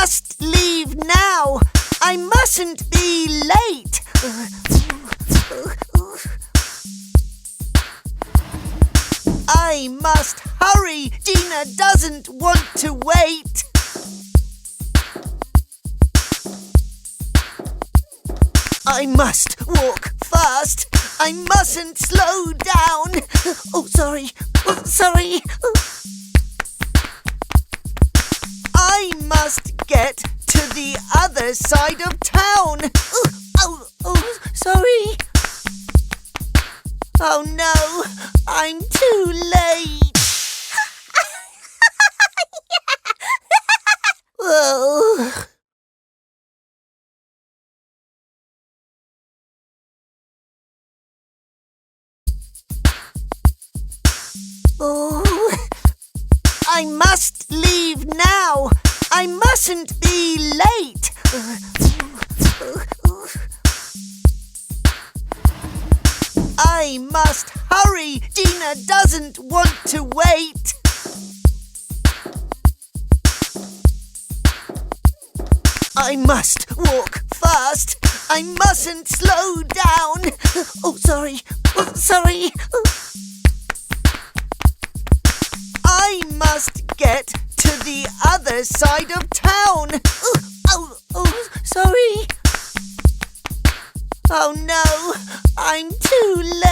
must leave now. I mustn't be late. I must hurry. Gina doesn't want to wait. I must walk fast. I mustn't slow down. Oh, sorry. I must get to the other side of town. Sorry. Oh no, I'm too late. Oh. Oh, I must leave now. I mustn't be late. I must hurry. Gina doesn't want to wait. I must walk fast. I mustn't slow down. Oh, sorry. I must get to the other side of town. Sorry. Oh no, I'm too late.